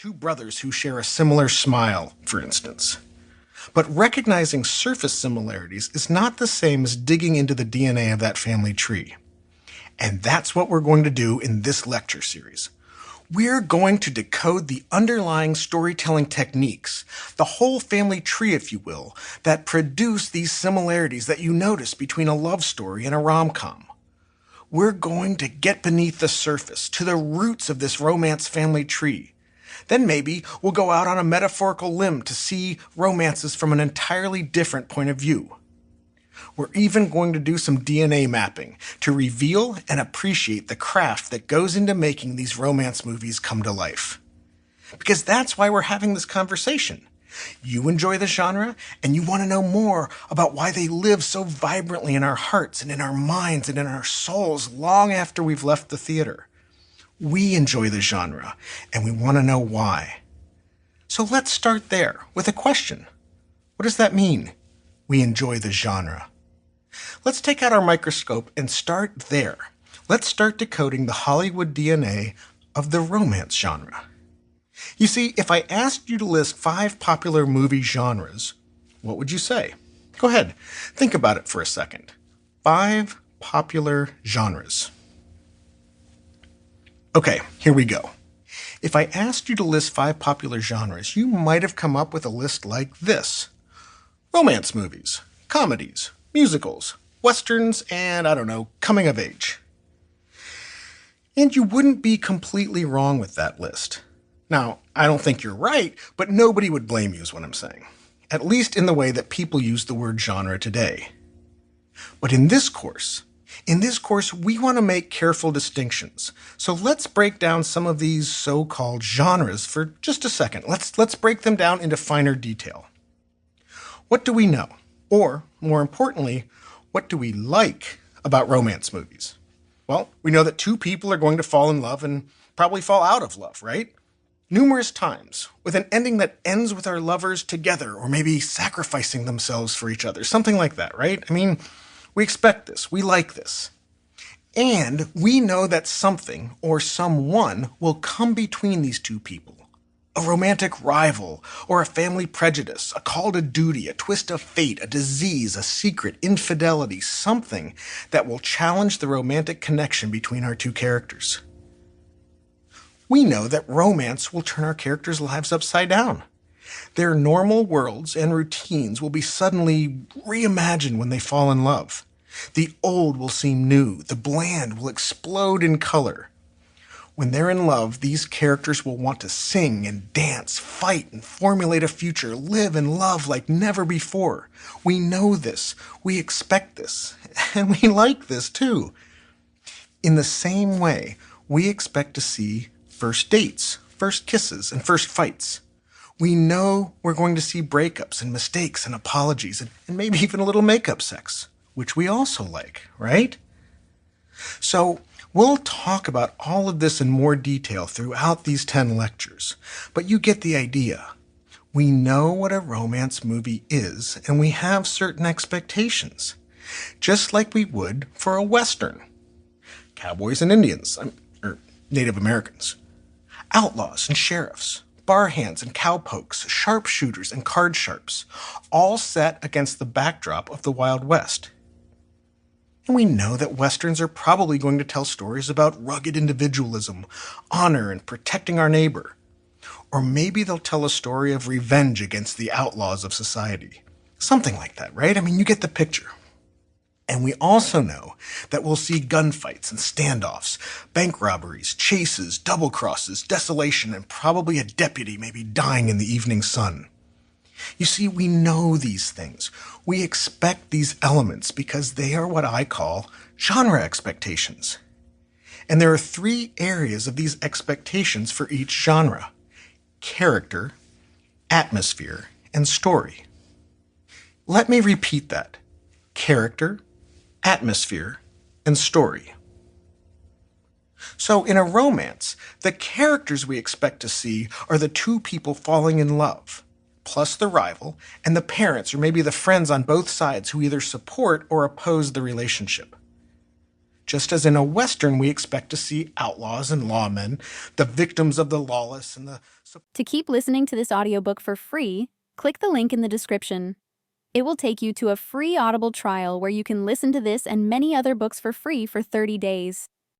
Two brothers who share a similar smile, for instance. But recognizing surface similarities is not the same as digging into the DNA of that family tree. And that's what we're going to do in this lecture series. We're going to decode the underlying storytelling techniques, the whole family tree, if you will, that produce these similarities that you notice between a love story and a rom-com. We're going to get beneath the surface, to the roots of this romance family tree. Then maybe we'll go out on a metaphorical limb to see romances from an entirely different point of view. We're even going to do some DNA mapping to reveal and appreciate the craft that goes into making these romance movies come to life. Because that's why we're having this conversation. You enjoy the genre, and you want to know more about why they live so vibrantly in our hearts and in our minds and in our souls long after we've left the theater. We enjoy the genre, and we want to know why. So let's start there with a question. What does that mean? We enjoy the genre. Let's take out our microscope and start there. Let's start decoding the Hollywood DNA of the romance genre. You see, if I asked you to list 5 popular movie genres, what would you say? Go ahead, think about it for a second. 5 popular genres. Okay, here we go. If I asked you to list 5 popular genres, you might have come up with a list like this. Romance movies, comedies, musicals, westerns, and, coming of age. And you wouldn't be completely wrong with that list. Now, I don't think you're right, but nobody would blame you is what I'm saying. At least in the way that people use the word genre today. But in this course, we want to make careful distinctions. So let's break down some of these so-called genres for just a second. Let's break them down into finer detail. What do we know? Or, more importantly, what do we like about romance movies? Well, we know that 2 people are going to fall in love and probably fall out of love, right? Numerous times, with an ending that ends with our lovers together or maybe sacrificing themselves for each other, something like that, right? I mean, we expect this, we like this. And we know that something or someone will come between these 2 people. A romantic rival, or a family prejudice, a call to duty, a twist of fate, a disease, a secret, infidelity, something that will challenge the romantic connection between our 2 characters. We know that romance will turn our characters' lives upside down. Their normal worlds and routines will be suddenly reimagined when they fall in love. The old will seem new. The bland will explode in color. When they're in love, these characters will want to sing and dance, fight and formulate a future, live and love like never before. We know this. We expect this. And we like this too. In the same way, we expect to see first dates, first kisses, and first fights. We know we're going to see breakups and mistakes and apologies and maybe even a little makeup sex, which we also like, right? So we'll talk about all of this in more detail throughout these 10 lectures, but you get the idea. We know what a romance movie is, and we have certain expectations, just like we would for a Western. Cowboys and Indians, or Native Americans. Outlaws and sheriffs, bar hands and cowpokes, sharpshooters and card sharps, all set against the backdrop of the Wild West. And we know that Westerns are probably going to tell stories about rugged individualism, honor, and protecting our neighbor. Or maybe they'll tell a story of revenge against the outlaws of society. Something like that, right? I mean, you get the picture. And we also know that we'll see gunfights and standoffs, bank robberies, chases, double crosses, desolation, and probably a deputy maybe dying in the evening sun. You see, we know these things. We expect these elements because they are what I call genre expectations. And there are 3 areas of these expectations for each genre: character, atmosphere, and story. Let me repeat that. Character, atmosphere, and story. So in a romance, the characters we expect to see are the 2 people falling in love, plus the rival, and the parents or maybe the friends on both sides who either support or oppose the relationship. Just as in a Western we expect to see outlaws and lawmen, the victims of the lawless and the... To keep listening to this audiobook for free, click the link in the description. It will take you to a free Audible trial where you can listen to this and many other books for free for 30 days.